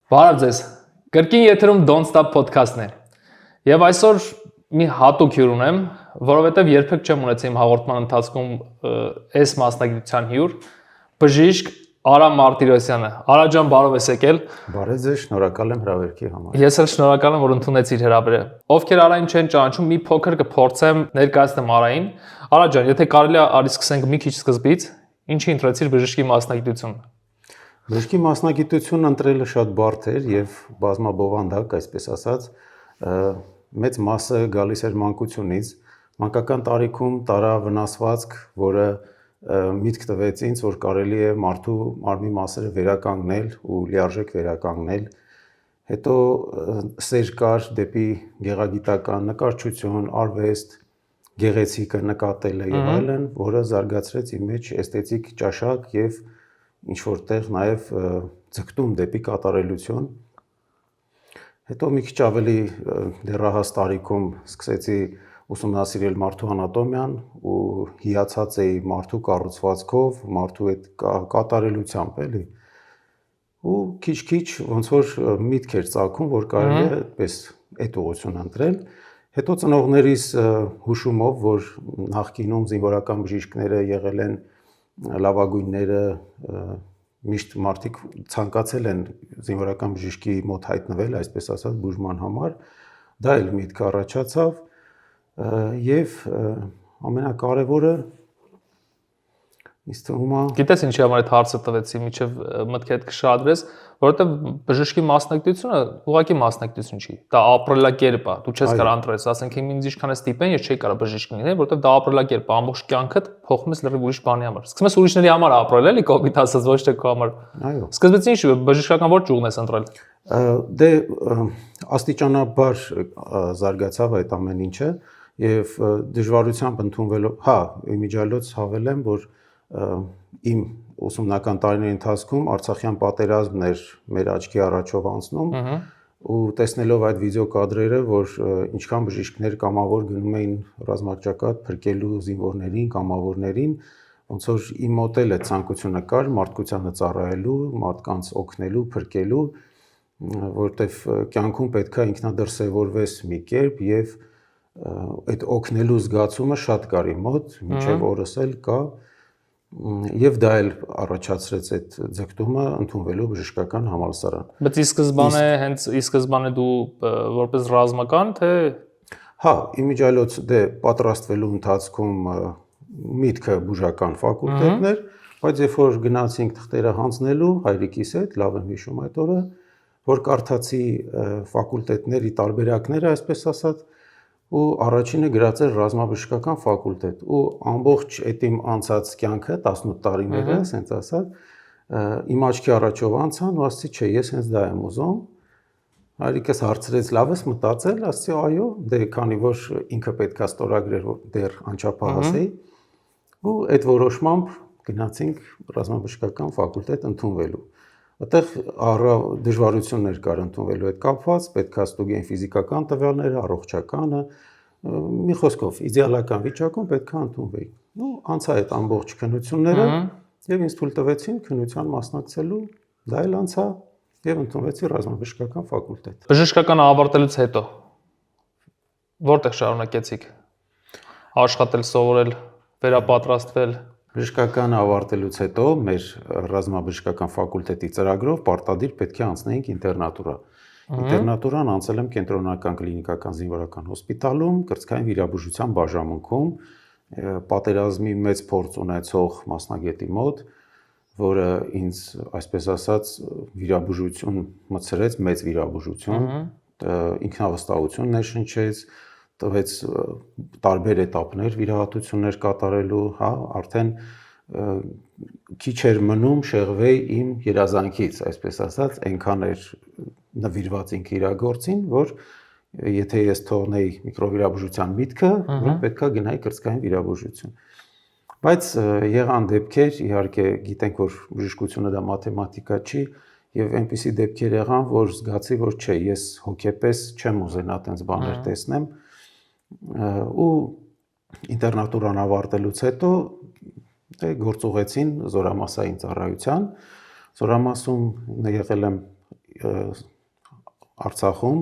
Բարև ձեզ։ Կրկին եթերում Don't Stop podcast-ն է։ Եվ այսօր մի հատուկ հյուր ունեմ, որովհետև երբեք չեմ ունեցել իմ հաղորդման ընթացքում այս մասնագիտության հյուր, բժիշկ Արա Մարտիրոսյանը։ Արա ջան, բարև ես եկել։ Բարև ձեզ, շնորհակալ եմ հրավերքի համար։ Ես էլ շնորհակալ եմ, որ ընդունեցիր հրավերը։ Ովքեր Արային չեն ճանաչում, մի փոքր կփորձեմ ներկայացնել Արային։ Արա ջան, եթե կարելի է, արի սկսենք մի քիչ սկզբից։ Ինչի ընտրեցիր բժշկի մասնագիտությունը։ Բժշկի մասնագիտությունն ընտրելը շատ բարդ էր եւ բազմաբովանդակ, այսպես ասած, մեծ մասը գալիս էր մանկությունից, մանկական տարիքում տարա վնասվածք, որը միտք տվեց ինձ, որ կարելի է մարդու մարմնի մասերը վերականգնել ու լիարժեք վերականգնել։ Հետո սեր կար դեպի գեղագիտական նկարչություն, արվեստ, գեղեցիկը նկատելը եւ այլն, որը զարգացրեց իմ մեջ էսթետիկ ճաշակ եւ ինչ որտեղ նաև ձգտում դեպի կատարելություն։ Հետո մի քիչ ավելի դեռահաս տարիքում սկսեցի ուսումնասիրել մարդու անատոմիան ու հիացած էի մարդու կառուցվածքով, մարդու այդ կատարելությամբ, էլի։ Ու քիչ-քիչ ոնց որ միտք էր ծագում, որ կարելի է այդպես այդ ուղղությունը ընտրել։ Հետո ծնողներիս հուշումով, որ նախկինում զինվորական բժիշկները եղել են լավագույնները, միշտ մարդիկ ցանկացել են զինվորական բժիշկի մոտ հայտնվել, այսպես ասած, բուժման համար, դա էլ միտքը առաջացավ եւ ամենակարևորը ինձ թվում է Գիտես ինչի համար այդ հարցը տվեցի, միջև մտքի հետ կշադրես, որովհետեւ բժշկի մասնագիտությունը ուղղակի մասնագիտություն չի։ Դա ապրելակերպ է։ Դու չես կարող ընտրես, ասենք ինձ ինչքան է ստիպեն, ես չէի կարող բժիշկ լինել, որովհետեւ դա ապրելակերպ է, ամբողջ կյանքդ փոխում ես լրիվ ուրիշ բանի համար։ Սկսում ես ուրիշների համար ապրել, էլի կոպիտ ասած, ոչ թե քո համար։ Այո։ Սկզբից ինչ բժշկական ոչ ճյուղն ես ընտրել։ Դե աստիճանաբար զարգացավ այդ ամեն ինչը եւ դժվարությամբ ընդունվելով, հա, իմիջիալոց հավելեմ, որ իմ ուսումնական տարիների ընթացքում Արցախյան պատերազմն էր մեր աչքի առաջով անցնում ու տեսնելով այդ վիդեոկադրերը, որ ինչքան բժիշկներ կամավոր գնում էին ռազմաճակատ փրկելու զինվորներին, կամավորներին, ոնց որ իմ մոտ էլ այդ ցանկությունը կար մարդկությանը ծառայելու, մարդկանց օգնելու, փրկելու, որտեվ կյանքում պետք է ինքնադրսևորվես մի կերպ եւ այդ օգնելու զգացումը շատ կար իմ մոտ, մինչեւ օրս էլ կա եւ դա էլ առաջացրեց այդ ձգտումը ընդունվելու բժշկական համալսարան։ Բայց ի սկզբանե դու որպես ռազմական թե հա, իմիջիալոց դե պատրաստվելու ընթացքում միտքը բուժական ֆակուլտետն էր, բայց երբ որ գնացինք թղթերը հանձնելու հայրիկիս հետ, լավ եմ հիշում այդ օրը, որ կարդացի ֆակուլտետների տարբերակները, այսպես ասած, ու առաջինը գրած էր ռազմաբժշկական ֆակուլտետ ու ամբողջ այդ իմ անցած կյանքը 18 տարիները, ասենց ասած, իմ աչքի առաջով անցան ու ասացի, չէ, ես հենց դա եմ ուզում։ Հայրիկս հարցրեց, լավ ես մտածել, ասացի, այո, դե քանի որ ինքը պետքա ստորագրեր, որ դեռ անչափահաս էի, ու այդ որոշմամբ գնացինք ռազմաբժշկական ֆակուլտետ ընդունվելու։ Այդտեղ դժվարություններ կար ընդունվելու հետ կապված, պետքա ստուգեն ֆիզիկական տվյալները, առողջականը, մի խոսքով, իդեալական վիճակում պետքա ընդունվեի։ Ու անցա այդ ամբողջ քննությունները եւ ինձ թույլ տվեցին քննության մասնակցելու, դա էլ անցա եւ ընդունվեցի ռազմաբժշկական ֆակուլտետ։ Բժշկական ավարտելուց հետո որտեղ շարունակեցիք աշխատել, սովորել, վերապատրաստվել։ Բժշկական ավարտելուց հետո մեր ռազմաբժշկական ֆակուլտետի ծրագրով պարտադիր պետք է անցնեինք ինտերնատուրա։ Ինտերնատուրան անցել եմ կենտրոնական կլինիկական զինվորական հոսպիտալում, կրծքային վիրաբուժության բաժանմունքում, պատերազմի մեծ փորձ ունեցող մասնագետի մոտ, որը ինձ, այսպես ասած, վիրաբուժություն մտցրեց, մեծ վիրաբուժություն, ինքնավստահություն ներշնչեց, տվեց տարբեր էտապներ վիրահատություններ կատարելու, հա, արդեն քիչ էր մնում շեղվեի իմ երազանքից, այսպես ասած, այնքան էր նվիրված ինքը իր գործին, որ եթե ես թողնեի միկրովիրաբուժության միտքը, պետքա գնայի կրծքային վիրաբուժություն։ Բայց եղան դեպքեր, իհարկե գիտենք, որ բժշկությունը դա մաթեմատիկա չի, եւ այնպիսի դեպքեր եղան, որ զգացի, որ չէ, ես հոգեպես չեմ ուզենա այդպես բաներ տեսնեմ, ու ինտերնատուրան ավարտելուց հետո գործուղեցին զորամասային ծառայության, Զորամասում եղել եմ Արցախում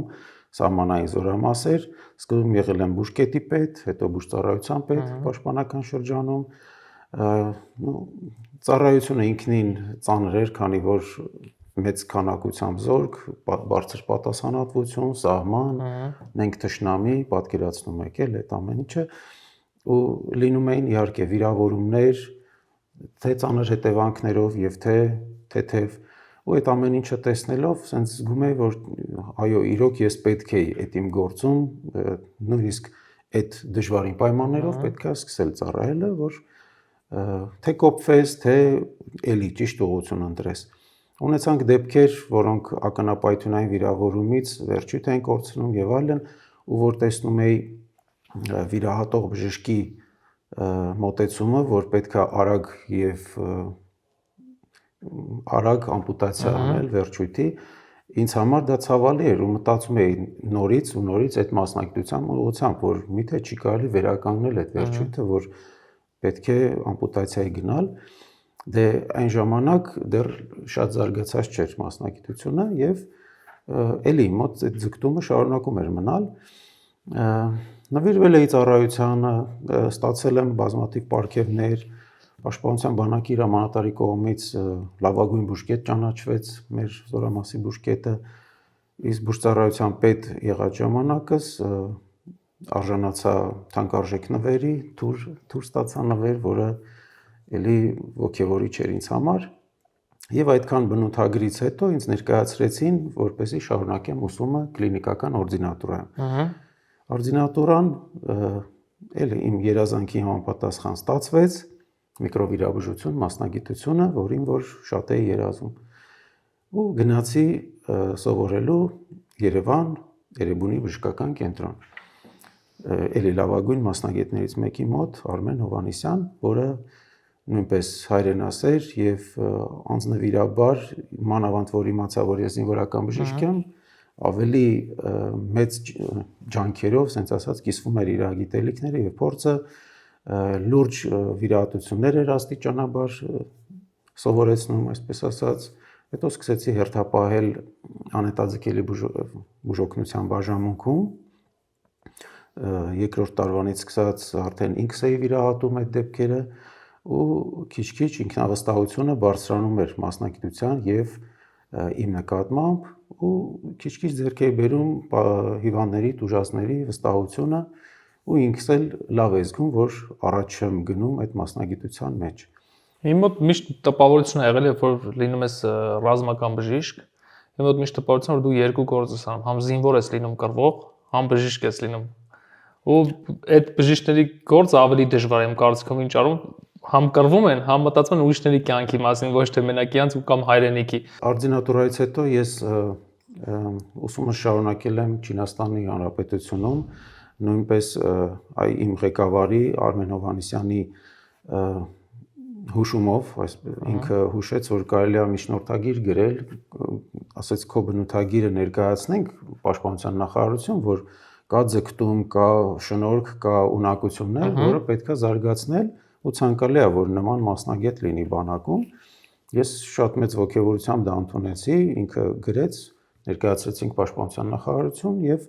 սահմանային զորամասեր, սկզբում եղել են բուժկետի պետ, հետո բուժծառայության պետ պաշտպանական շրջանում։ Ծառայությունը ինքնին ծանր էր, քանի որ մեծ քանակությամբ զորք, բարձր պատասխանատվություն, սահման, մենք թշնամի, պատկերացնում եք էլ այդ ամեն ինչը, ու լինում էին իհարկե վիրավորումներ, թե ծանր հետևանքներով եւ թե թեթև, ու այդ ամեն ինչը տեսնելով, sense զգում եի, որ այո, իրոք ես պետք է այդ իմ գործում, նույնիսկ այդ դժվարին պայմաններով պետք է սկսել ծառայելը, որ թե կոփվես, թե էլի ճիշտ ուղղություն ընտրես։ Ունեցանք դեպքեր, որոնք ականապայթունային վիրավորումից վերջույթ են կորցնում եւ այլն, ու որ տեսնում էի վիրահատող բժշկի մոտեցումը, որ պետք է արագ ամպուտացիա անել վերջույթի, ինձ համար դա ցավալի էր ու մտածում էի նորից այդ մասնագիտության ուղղությամբ, որ միթե չի կարելի վերականգնել այդ վերջույթը, որ պետք է ամպուտացիայի գնալ։ Դե այն ժամանակ դեռ շատ զարգացած չէր մասնագիտությունը եւ էլի մոտ այդ ձգտումը շարունակում էր մնալ։ Նվիրվել էի ծառայությանը, ստացել եմ բազմաթիվ պարգևներ, Պաշտպանության բանակի հրամանատարի կողմից լավագույն բուժկետ ճանաչվեց մեր զորամասի բուժկետը, իսկ բուժծառայության պետ եղած ժամանակս արժանացա թանկարժեք նվերի, թուր ստացա նվեր, որը էլի ոգևորիչ էր ինձ համար, եւ այդքան բնութագրից հետո ինձ ներկայացրեցին, որպեսզի շարունակեմ ուսումը կլինիկական օրդինատուրայում։ Օրդինատուրան էլի իմ երազանքի համապատասխան ստացվեց, միկրովիրաբուժություն մասնագիտությունը, որին որ շատ էի երազում։ Ու գնացի սովորելու Երևան, Էրեբունի բժշկական կենտրոն։ Էլի լավագույն մասնագետներից մեկի մոտ, Արմեն Հովհաննիսյան, որը նույնպես հայրենասեր եւ անձնվիրաբար, մանավանդ որ իմացա, որ ես զինվորական բժիշկ եմ, ավելի մեծ ջանքերով, ասենց ասած, կիսվում էր իր գիտելիքները եւ փորձը, լուրջ վիրահատություններ էր աստիճանաբար սովորեցնում, այսպես ասած, հետո սկսեցի հերթապահել անհետաձգելի բուժօգնության բաժանմունքում, երկրորդ տարվանից սկսած արդեն ինքս էի վիրահատում այդ դեպքերը ու քիչ-քիչ ինքնավստահությունը բարձրանում էր մասնագիտության եւ իմ նկատմամբ ու քիչ-քիչ ձեռք էի բերում հիվանդների, տուժածների վստահությունը ու ինքս էլ լավ եմ զգում, որ առաջ եմ գնում այդ մասնագիտության մեջ։ Իմ մոտ միշտ տպավորություն ա եղել, երբ որ լինում ես ռազմական բժիշկ, իմ մոտ միշտ տպավորություն որ դու երկու գործ ես անում, համ զինվոր ես լինում կռվող, համ բժիշկ ես լինում։ Ու այդ բժիշկների գործը ավելի դժվար է իմ կարծիքով, ինչ արում, համ կռվում են, համ մտածում են ուրիշների կյանքի մասին, ոչ թե մենակ իրանց կամ հայրենիքի։ Օրդինատուրայից հետո ես ուսումը շարունակել եմ Չինաստանի Հանրապետությունում, նույնպես իմ ղեկավարի Արմեն Հովհաննիսյանի հուշումով, ինքը հուշեց, որ կարելի է միջնորդագիր գրել, ասեց քո բնութագիրը ներկայացնենք Պաշտպանության նախարարություն, որ կա ձգտում, կա շնորհք, կա ունակություններ, որը պետք է զարգացնել ու ցանկալի է, որ նման մասնագետ լինի բանակում։ Ես շատ մեծ ոգևորությամբ դա ընդունեցի, ինքը գրեց, ներկայացրեցինք Պաշտպանության նախարարություն եւ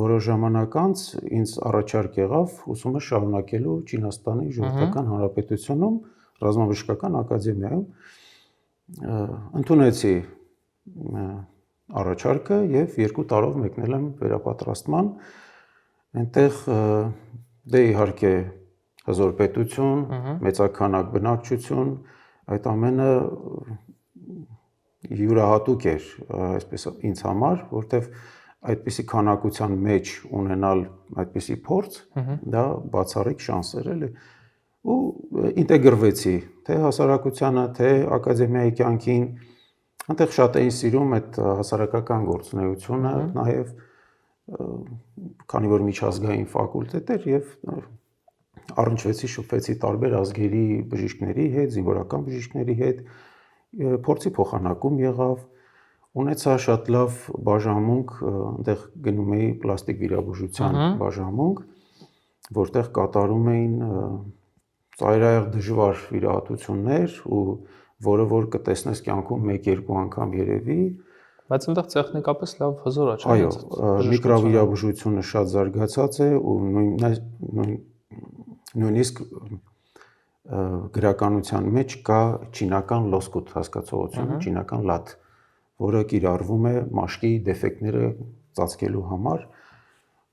որոշ ժամանակ անց ինձ առաջարկ եղավ ուսումը շարունակելու Չինաստանի Ժողովրդական Հանրապետությունում ռազմաբժշկական ակադեմիայում։ Ընդունեցի առաջարկը եւ 2 տարով մեկնել եմ վերապատրաստման։ Այնտեղ դե իհարկե հզոր պետություն, մեծաքանակ բնակչություն, այդ ամենը յուրահատուկ էր, այսպես ինձ համար, որտեվ այդպիսի քանակության մեջ ունենալ այդպիսի փորձ, դա բացառիկ շանս էր, էլի։ Ու ինտեգրվեցի թե հասարակությանը, թե ակադեմիայի կյանքին, այնտեղ շատ էին սիրում այդ հասարակական գործունեությունը, նաև քանի որ միջազգային ֆակուլտետ էր եւ առնչվեցի, շփվեցի տարբեր ազգերի բժիշկների հետ, զինվորական բժիշկների հետ, փորձի փոխանակում եղավ, ունեցա շատ լավ բաժանմունք, այնտեղ գնում էի պլաստիկ վիրաբուժության բաժանմունք, որտեղ կատարում էին ծայրահեղ դժվար վիրահատություններ ու որը որ կտեսնես կյանքում 1-2 անգամ երևի, Բայց այնտեղ տեխնիկապես լավ հզոր է, չէ՞։ Այո, միկրովիրաբուժությունը շատ զարգացած է ու նույնիսկ գրականության մեջ կա չինական լոսկուտ հասկացողությունը, չինական լատ, որը կիրառվում է մաշկի դեֆեկտները ծածկելու համար։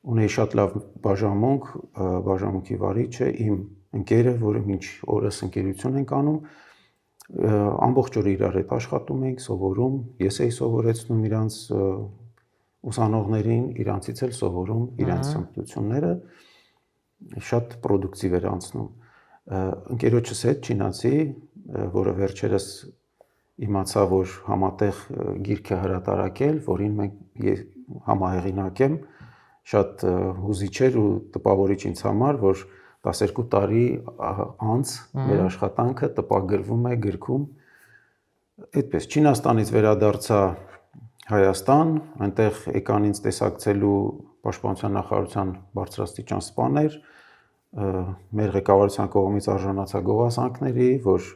Ունեի շատ լավ բաժանմունքի վարիչ է իմ ընկերը, որը մինչ օրս ընկերություն ենք անում, ամբողջ օրը իրար հետ աշխատում ենք, սովորում, ես էի սովորեցնում իրանց ուսանողներին, իրանցից էլ սովորում իրանց հմտությունները, շատ պրոդուկտիվ էր անցնում։ Ընկերոջս հետ չինացի, որը վերջերս իմացա, որ համատեղ գիրք է հրատարակել, որին մենք համահեղինակ եմ, շատ հուզիչ էր ու տպավորիչ ինձ համար, որ 12 տարի անց մեր աշխատանքը տպագրվում է գրքում։ Այդպես Չինաստանից վերադարձա Հայաստան, այնտեղ եկան ինձ տեսակցելու Պաշտպանության նախարարության բարձրաստիճան սպաներ, մեր ղեկավարության կողմից արժանացա գովասանքների, որ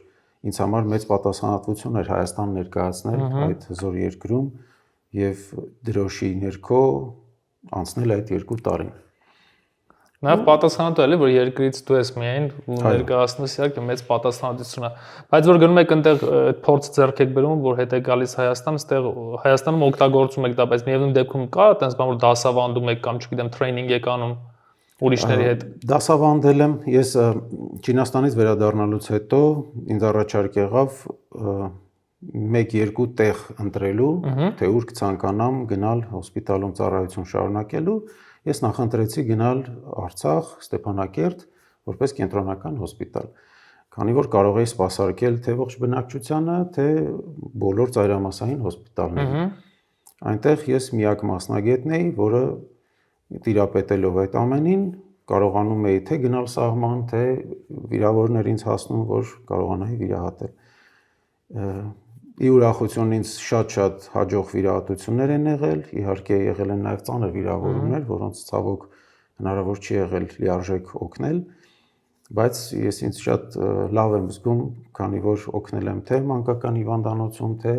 ինձ համար մեծ պատասխանատվություն էր Հայաստան ներկայացնել այդ հզոր երկրում եւ դրոշի ներքո անցնել այդ 2 տարին։ Նաև պատասխանատու էլի, որ երկրից դու ես միայն ու ներկայացնում ես իհարկե մեծ պատասխանատվություն է, բայց որ գնում եք այնտեղ այդ փորձը ձեռք եք բերում, որ հետ է գալիս Հայաստան, այստեղ Հայաստանում օգտագործում եք դա, բայց միևնույն դեպքում կա այտենց բան, որ դասավանդում եք կամ չգիտեմ տրեյնինգ եք անում ուրիշների հետ։ Դասավանդել եմ, ես Չինաստանից վերադառնալուց հետո ինձ առաջարկ եղավ 1-2 տեղ ընտրելու, թե ուր կցանկանամ գնալ հոսպիտալում ծառայություն շարունակելու։ Ես նախընտրեցի գնալ Արցախ, Ստեփանակերտ, որպես կենտրոնական հոսպիտալ, քանի որ կարող էի սպասարկել թե ողջ բնակչությանը, թե բոլոր ծայրամասային հոսպիտալներին։ Այնտեղ ես միակ մասնագետն էի, որը տիրապետելով այդ ամենին կարողանում էի թե գնալ սահման, թե վիրավորներ ինձ հասնում, որ կարողանայի վիրահատել։ Ի ուրախություն ինձ շատ հաջող վիրահատություններ են եղել, իհարկե եղել են նաև ծանր վիրավորումներ, որոնց ցավոք հնարավոր չի եղել լիարժեք օգնել, բայց ես ինձ շատ լավ եմ զգում, քանի որ օգնել եմ թե մանկական հիվանդանոցում, թե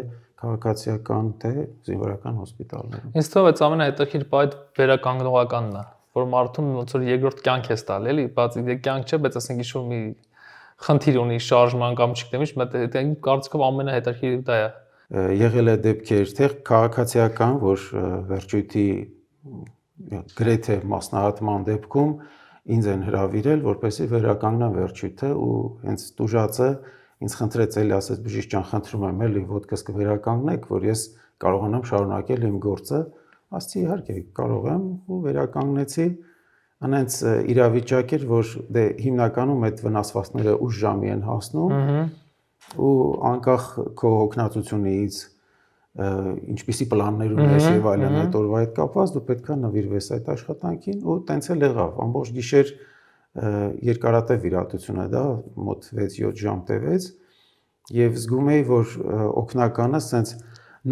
քաղաքացիական, թե զինվորական հոսպիտալներում։ Ինձ թվում է այդ ամենահետաքրքիր բան վերականգնողականն է, որ մարդուն ոնց որ երկրորդ կյանք է տալ, էլի, բացի կյանք չէ, բայց ասենք ինչ-որ մի խնդիր ունի շարժման կամ չգիտեմ ինչ, դա կարծիքով ամենահետաքրքիրը դա է։ Եղել է դեպքեր, թե քաղաքացիական, որ վերջույթի գրեթե մասնահատման դեպքում ինձ են հրավիրել, որպեսզի վերականգնեմ վերջույթը ու հենց տուժածը ինձ խնդրեց էլի, ասեց բժիշկ ջան, խնդրում եմ էլի ոտքս կվերականգնեք, որ ես կարողանամ շարունակել իմ գործը։ Ասացի իհարկե կարող եմ ու վերականգնեցի։ Անենց իրավիճակ էր, որ դե հիմնականում այդ վնասվածքները ուշ ժամի են հասնում ու անկախ քո հոգնածությունից, ինչպիսի պլաններ ունես եւ այլն այդ օրվա հետ կապված, դու պետքա նվիրվես այդ աշխատանքին ու տենց էլ եղավ։ Ամբողջ գիշեր երկարատև վիրահատություն է դա, մոտ 6-7 ժամ տևեց եւ զգում էի, որ օգնականս սենց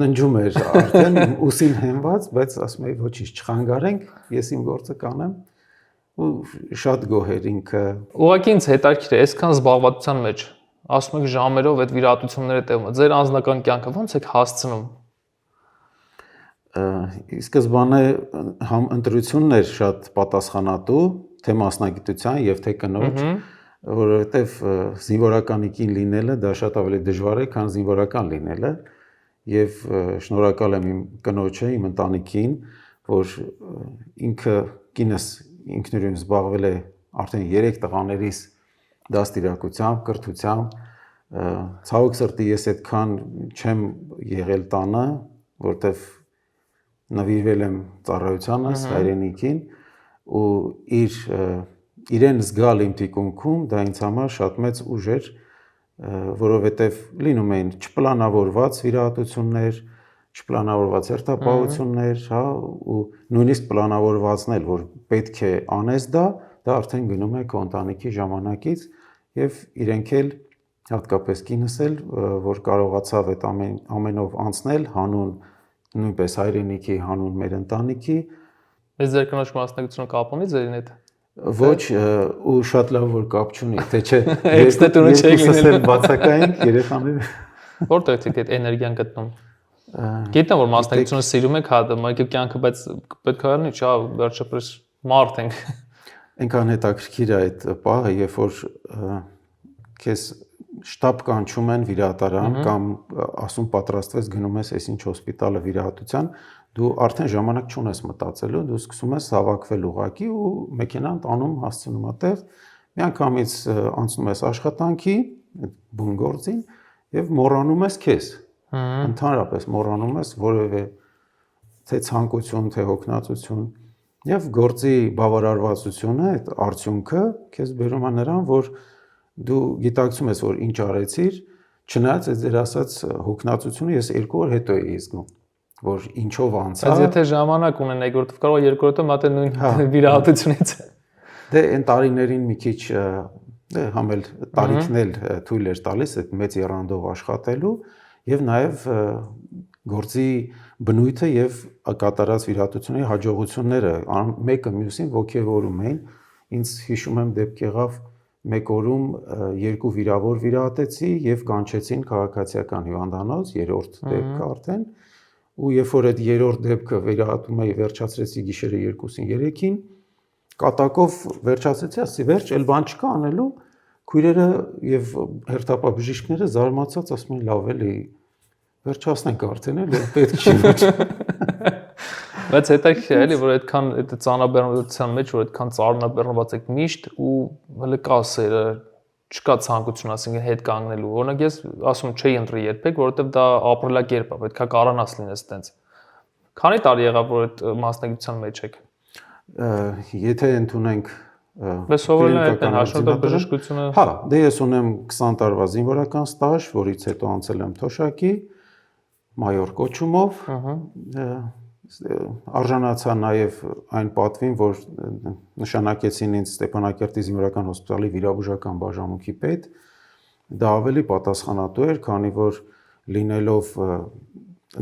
ննջում էր արդեն ուսին հենված, բայց ասում էի ոչինչ չխանգարենք, ես իմ գործը կանեմ ու շատ գոհ էր ինքը։ Ուղղակի ինձ հետաքրքիր է, այսքան զբաղվածության մեջ, ասում եք ժամերով այդ վիրահատությունները տևում, ձեր անձնական կյանքը ոնց եք հասցնում։ Ի սկզբանե ընտրությունն էր շատ պատասխանատու, թե մասնագիտության եւ թե կնոջ, որովհետեւ զինվորականի կին լինելը դա շատ ավելի դժվար է, քան զինվորական լինելը, եւ շնորհակալ եմ իմ կնոջը, իմ ընտանիքին, որ ինքը կինս ինքնուրույն զբաղվել է արդեն 3 տղաներիս դաստիարակությամբ, կրթությամբ, ցավոք սրտի ես այդքան չեմ եղել տանը, որտեվ նվիրվել եմ ծառայությանս, հայրենիքին ու իրեն զգալ իմ թիկունքում դա ինձ համար շատ մեծ ուժ էր, որովհետև լինում էին չպլանավորված վիրահատություններ, չպլանավորված հերթապահություններ, հա, ու նույնիսկ պլանավորվածն էլ, որ պետք է անես դա արդեն գնում է քո ընտանիքի ժամանակից եւ իրենք էլ հատկապես կինս էլ, որ կարողացավ այդ ամենով անցնել հանուն նույնպես հայրենիքի, հանուն մեր ընտանիքի։ Ես ձեր կնոջ մասնակցությունը կապ ունի ձերին հետ։ Ոչ, ու շատ լավ որ կապ չունի, թե չէ երկուսս էլ բացակայինք երեխաները։ Որտեղ եք այդ էներգիան գտնում։ Գիտեմ որ մասնագիտությունը սիրում եք հատը, մեկը կյանքը, բայց պետք է լինի, չէ՞, վերջապես մարդ ենք։ Այնքան հետաքրքիր է այդ պահը, երբ որ քեզ շտաբ կանչում են վիրահատարան կամ ասում պատրաստվես գնում ես այսինչ հոսպիտալը վիրահատության, դու արդեն ժամանակ չունես մտածելու, դու սկսում ես հավաքվել ուղակի ու մեքենան տանում հասցնում ատեղ, միանգամից անցնում ես աշխատանքի, բուն գործին եւ մոռանում ես քեզ։ Ընդհանրապես մոռանում ես որևէ թե ցանկություն, թե հոգնածություն եւ գործի բավարարվածությունը, այդ արդյունքը քեզ բերում է նրան, որ դու գիտակցում ես, որ ինչ արեցիր, չնայած այդ ձեր ասած հոգնածությունը ես 2 օր հետո էի զգում, որ ինչով անցա։ Բայց եթե ժամանակ ունենայիք, որովհետեւ կարող է 2 օրը մատը նույն վիրահատությունից։ Դե այն տարիներին մի քիչ համ էլ տարիքն էլ թույլ էր տալիս այդ մեծ երանդով աշխատելու եւ նաեւ գործի բնույթը եւ կատարած վիրահատությունների հաջողությունները մեկը մյուսին ոգևորում էին։ Ինձ հիշում եմ դեպք եղավ մեկ օրում 2 վիրավոր վիրահատեցի եւ կանչեցին քաղաքացիական հիվանդանոց, 3-րդ դեպքը արդեն, ու երբ որ այդ 3-րդ դեպքը վիրահատում էի վերջացրեցի գիշերը 2-ին 3-ին, կատակով վերջացեցի, ասեցի վերջ, էլ բան չկա անելու, քույրերը եւ հերթապաբժիշկները զարմացած ասում են լավ էլի վերջացնենք արդեն էլ պետք չի ոչ։ Բայց հետաքրքիր է էլի որ այդքան այդ ծանրաբեռնվածության մեջ որ այդքան ծառնաբեռնված եք միշտ ու հələ կա սերը չկա ցանկություն ասենք հետ կանգնելու օրինակ ես ասում չէի ընտրի երբեք որովհետեւ դա ապրելակերպ է պետքա կարողանաս լինես այտենց քանի տարի եղավ որ այդ մասնագիտության մեջ եք եթե ընդունենք Բայց սովորել եք հաշվետվող բժշկությունը հա դե ես ունեմ 20 տարվա զինվորական ստաժ որից հետո անցել եմ թոշակի մայոր կոչումով արժանացա նաև այն պատվին, որ նշանակեցին ինձ Ստեփանակերտի զինվորական հոսպիտալի վիրաբուժական բաժանմունքի պետ, դա ավելի պատասխանատու էր, քանի որ լինելով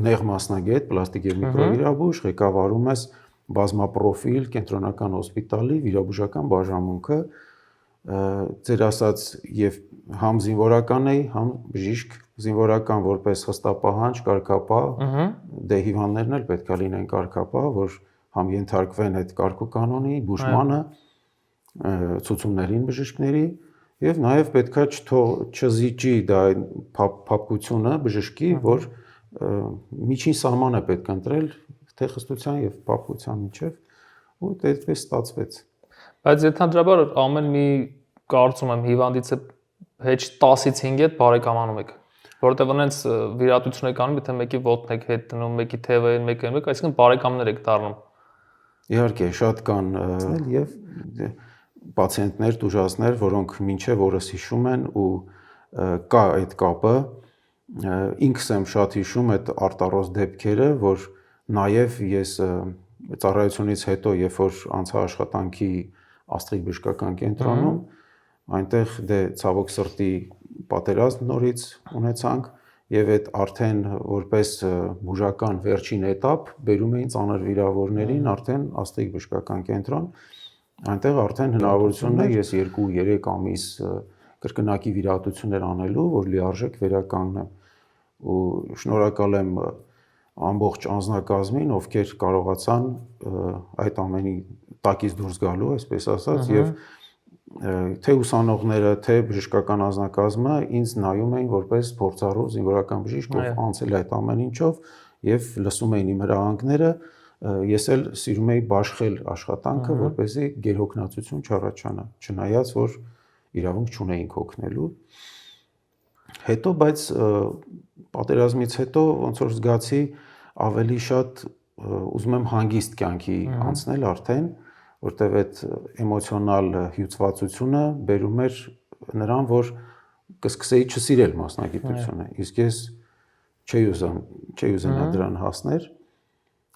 նեղ մասնագետ, պլաստիկ եւ միկրովիրաբույժ, ղեկավարում ես բազմապրոֆիլ կենտրոնական հոսպիտալի վիրաբուժական բաժանմունքը, ձեր ասած եւ համ զինվորական էի, համ բժիշկ զինվորական որպես հստապահանջ, կարգապահ, դե հիվանդներն էլ պետք է լինեն կարգապահ, որ համ ենթարկվեն այդ կարգուկանոնի, բուժմանը, ցուցումներին բժիշկների եւ նաեւ պետքա չզիջի դա փափկությունը բժշկի, որ միջին սահմանը պետք է ընտրել թե խստության եւ փափկության միջեւ ու այդպես ստացվեց։ Բայց ենթադրաբար ամեն մի կարծում եմ հիվանդից է հեչ 10-ից 5 հետ բարեկամանում եք։ Որտեւ այնց վիրահատություն եք անում, եթե մեկի ոտն եք հետ դնում, մեկի թևը, մեկը, այսինքն բարեկամներ եք դառնում։ Իհարկե, շատ կան եւ պացիենտներ, տուժածներ, որոնք մինչեւ օրս հիշում են ու կա այդ կապը։ Ինքս եմ շատ հիշում այդ արտարոց դեպքերը, որ նաեւ ես ծառայությունից հետո, երբ որ անցա աշխատանքի Աստղիկ բժշկական կենտրոնում, այնտեղ դե ցավոք սրտի պատերազմ նորից ունեցանք եւ այդ արդեն որպես բուժական վերջին этап բերում էին ծանր վիրավորներին արդեն Աստղիկ բժշկական կենտրոն, այնտեղ արդեն հնարավորությունն է ես 2-3 ամիս կրկնակի վիրահատություններ անելու, որ լիարժեք վերականգնեմ ու շնորհակալ եմ ամբողջ անձնակազմին, ովքեր կարողացան այդ ամենի տակից դուրս գալու, այսպես ասած, եւ թե ուսանողները, թե բժշկական անձնակազմը ինձ նայում էին որպես փորձառու զինվորական բժիշկ, ով անցել այդ ամեն ինչով եւ լսում էին իմ հրահանգները, ես էլ սիրում էի բաշխել աշխատանքը, որպեսզի գերհոգնածություն չառաջանա, չնայած որ իրավունք չունեինք հոգնելու։ Հետո բայց պատերազմից հետո ոնց որ զգացի ավելի շատ ուզում եմ հանգիստ կյանքի անցնել արդեն, որտեղ այդ էմոցիոնալ հյուծվածությունը բերում էր նրան, որ կսկսեի չսիրել մասնագիտությունը, իսկ ես չէի ուզենա դրան հասնել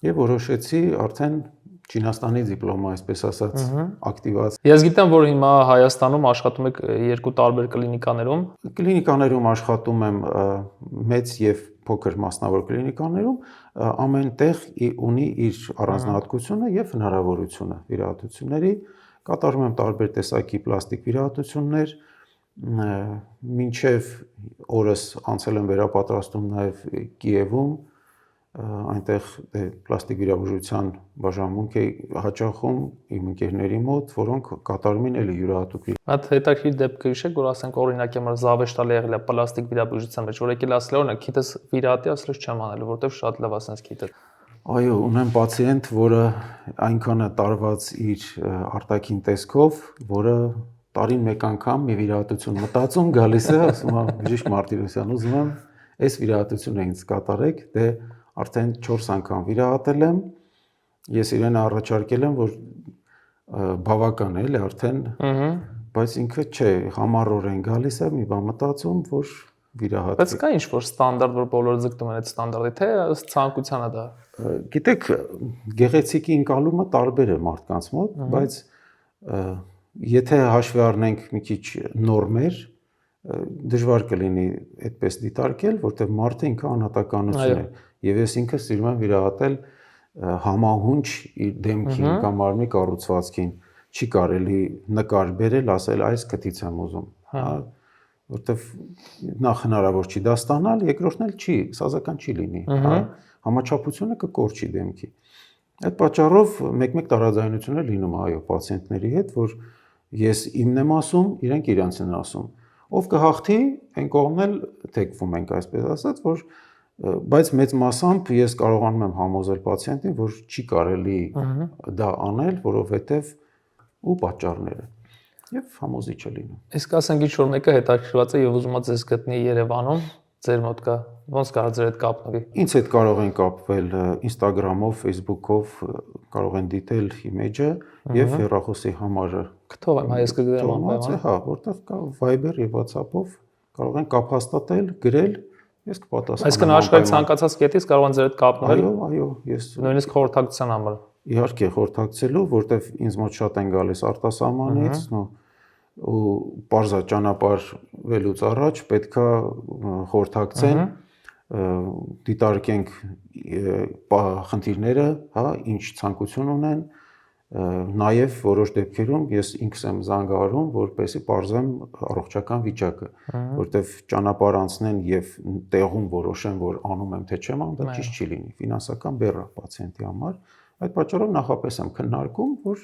եւ որոշեցի արդեն Չինաստանի դիպլոմա, այսպես ասած, ակտիվացնել։ Ես գիտեմ, որ հիմա Հայաստանում աշխատում եք 2 տարբեր կլինիկաներում։ Կլինիկաներում աշխատում եմ մեծ եւ փոքր մասնավոր կլինիկաներում, ամենտեղ ունի իր առանձնահատկությունը եւ հնարավորությունը վիրահատությունների, կատարում եմ տարբեր տեսակի պլաստիկ վիրահատություններ, մինչեւ օրս անցել եմ վերապատրաստում նաեւ Կիևում, այնտեղ պլաստիկ վիրաբուժության բաժանմունք է հաճախում իմ ընկերների մոտ, որոնք կատարում են էլի յուրահատուկ։ Այդ հետաքրքիր դեպքը հիշեք, որ ասենք օրինակ եմ զավեշտալ եղել է պլաստիկ վիրաբուժության մեջ, որ եկել ասել օրինակ քիթս վիրահատի, ասել չեմ անել, որովհետև շատ լավ ասենց քիթը։ Այո, ունեմ պացիենտ, որը այնքան է տարված իր արտաքին տեսքով, որը տարին մեկ անգամ մի վիրահատություն մտածում գալիս է, ասում է Բժիշկ Մարտիրոսյան, ուզում եմ այս վիրահատությունը ինձ կատարեք, դե արդեն 4 անգամ վիրահատել եմ, ես իրեն առաջարկել եմ, որ բավական է, էլի արդեն, բայց ինքը չէ, համառորեն գալիս է, մի բան մտածում, որ վիրահատի։ Բայց կա ինչ-որ ստանդարտ, որ բոլորը ձգտում են այդ ստանդարտի, թե ըստ ցանկությանը դա։ Գիտեք, գեղեցիկի ընկալումը տարբեր է մարդկանց մոտ, բայց եթե հաշվի առնենք մի քիչ նորմեր, դժվար կլինի այդպես դիտարկել, որտեղ մարդը ինքը անհատականություն է, եւ ես ինքս սիրում եմ վիրահատել համահունչ իր դեմքին կամ մարմնի կառուցվածքին, չի կարելի նկար բերել, ասել այս քթից եմ ուզում, որտեղ նախ հնարավոր չի դա ստանալ, երկրորդն էլ չի, սազական չի լինի, համաչափությունը կկորչի դեմքի։ Այդ պատճառով մեկ-մեկ տարաձայնություն է լինում այո պացիենտների հետ, որ ես իմն եմ ասում, իրենք իրանց են ասում։ Ով կհաղթի, այն կողմն էլ թեքվում ենք, այսպես ասած, որ բայց մեծ մասամբ ես կարողանում եմ համոզել պացիենտին, որ չի կարելի դա անել, որովհետև ու պատճառները եւ համոզիչ է լինում։ Իսկ ասենք ինչ-որ մեկը հետաքրքրված է եւ ուզում է ձեզ գտնի Երևանում, ձեր մոտ կա, ոնց կարող ձեր հետ կապնվի։ Ինձ հետ կարող են կապվել Instagram-ով, Facebook-ով, կարող են դիտել իմեջը եւ հեռախոսի համարը։ Կթողեմ, հայս կգրեմ անպայման։ Հա, որտեղ կա Viber եւ WhatsApp-ով կարող են կապ հաստատել, գրել, ես կպատասխանեմ։ Այսինքն աշխարհի ցանկացած կետից կարող են ձեր հետ կապնվել։ Այո, ես նույնիսկ խորհրդակցության համար։ Իհարկե խորհրդակցելու, որտեղ ինձ մոտ շատ են գալիս արտասահմանից, ու պարզա ճանապարհվելուց առաջ պետքա խորհրդակցեն, դիտարկենք խնդիրները, հա, ինչ ցանկություն ունեն, նաև որոշ դեպքերում ես ինքս եմ զանգահարում, որպեսզի պարզեմ առողջական վիճակը, որտեվ ճանապարհ անցնեն եւ տեղում որոշեն, որ անում եմ թե չեմ անում, դա ճիշտ չի լինի, ֆինանսական բեռ է պացիենտի համար, այդ պատճառով նախապես եմ քննարկում, որ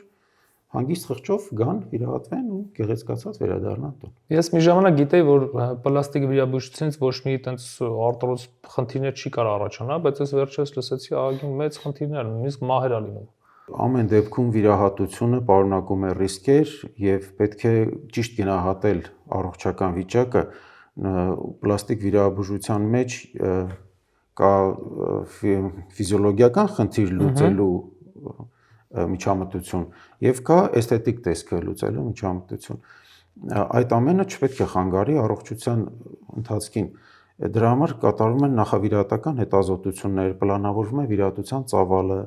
հանգիստ խղճով գան, վիրահատվեն ու գեղեցկացած վերադառնան տուն։ Ես մի ժամանակ գիտեի, որ պլաստիկ վիրաբուժությունից ոչ մի այտենց արտորոց խնդիրներ չի կարող առաջանալ, բայց ես վերջերս լսեցի ահագին մեծ խնդիրներ, նույնիսկ մահեր ա լինում։ Ամեն դեպքում վիրահատությունը պարունակում է ռիսկեր եւ պետք է ճիշտ գնահատել առողջական վիճակը։ Պլաստիկ վիրաբուժության մեջ կա ֆիզիոլոգիական խնդիր լուծելու միջամտություն եւ կա էսթետիկ տեսքը լուծելու միջամտություն։ Այդ ամենը չպետք է խանգարի առողջության ընթացքին։ Դրա համար կատարվում են նախավիրահատական հետազոտություններ, պլանավորվում է վիրահատության ծավալը,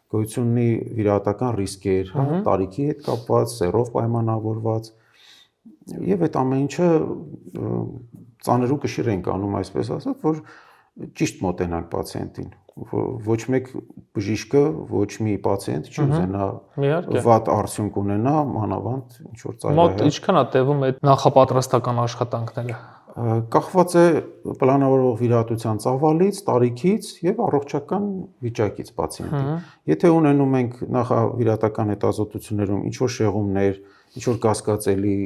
գոյություն ունի վիրահատական ռիսկեր, տարիքի հետ կապված, սեռով պայմանավորված եւ այդ ամեն ինչը ծանր ու կշիռ ենք անում, այսպես ասած, որ ճիշտ մոտենանք պացիենտին։ Ոչ մեկ բժիշկը, ոչ մի պացիենտ չի ուզենա վատ արդյունք ունենա, մանավանդ ինչ որ ծայրահեղ։ Մոտ ինչքան է տևում այդ նախապատրաստական աշխատանքները։ Կախված է պլանավորող վիրահատության ծավալից, տարիքից եւ առողջական վիճակից պացիենտի։ Եթե ունենում ենք նախավիրահատական հետազոտություններում ինչ որ շեղումներ, ինչ որ կասկածելի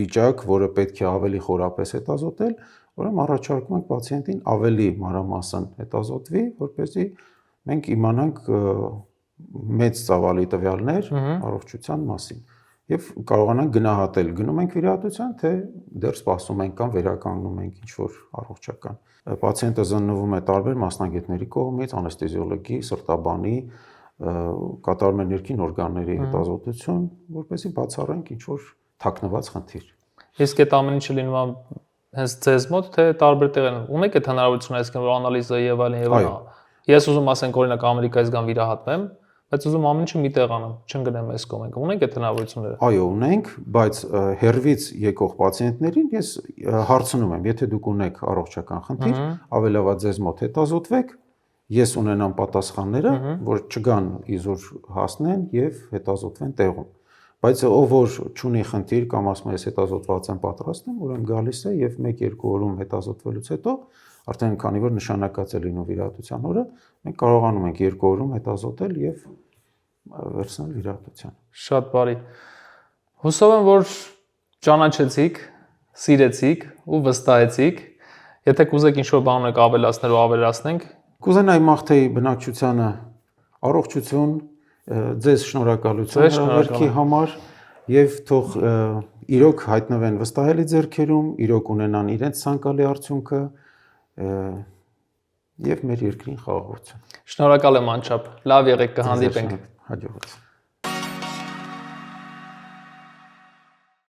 վիճակ, որը պետք է ավելի խորապես հետազոտել, ուրեմն առաջարկում ենք պացիենտին ավելի մանրամասն հետազոտվի, որպեսզի մենք իմանանք մեծ ծավալի տվյալներ առողջության մասին եւ կարողանանք գնահատել, գնում ենք վիրահատության, թե դեռ սպասում ենք կամ վերականգնում ենք ինչ-որ առողջական։ Պացիենտը զննվում է տարբեր մասնագետների կողմից, անեստեզիոլոգի, սրտաբանի, կատարում է ներքին օրգանների հետազոտություն, որպեսզի բացառենք ինչ-որ թաքնված խնդիր։ Իսկ այդ ամեն ինչը լինում է հենց ձեզ մոտ, թե տարբեր տեղերում ունեք այդ հնարավորությունը, այսինքն որ անալիզը եւ այլն եւ այլն։ Ես ուզում ասենք օրինակ Ամերիկայից գամ վիրահատվեմ, բայց ուզում ամեն ինչը մի տեղ անեմ, չընկնեմ այս կողմը։ Ունենք այդ հնարավորությունները։ Այո, ունենք, բայց հերվից եկող պացիենտներին ես հարցնում եմ, եթե դուք ունեք առողջական խնդիր, ավելավա ձեզ մոտ հետազոտվեք, ես ունենամ պատասխանները, որ չգան իզուր հասնեն եւ հետազոտվեն տեղում։ Բայց ով որ չունի խնդիր կամ ասում է ես հետազոտված եմ պատրաստ եմ, ուրեմն գալիս է եւ 1-2 օրում հետազոտվելուց հետո արդեն քանի որ նշանակած է լինում վիրահատության օրը, մենք կարողանում ենք 2 օրում հետազոտել եւ վերցնել վիրահատության։ Շատ բարի։ Հուսով եմ, որ ճանաչեցիք, սիրեցիք ու վստահեցիք։ Եթե կուզեք ինչ-որ բան ունեք ավելացնել ու ավելացնենք, կուզենայի մաղթեի բնակչությանը առողջություն, ձեզ շնորհակալություն հրավերքի համար եւ թող իրոք հայտնվեն վստահելի ձեռքերում, իրոք ունենան իրենց ցանկալի արդյունքը եւ մեր երկրին խաղաղություն։ շնորհակալ եմ անչափ։ Լավ եղեք, կհանդիպենք։ Հաջողություն։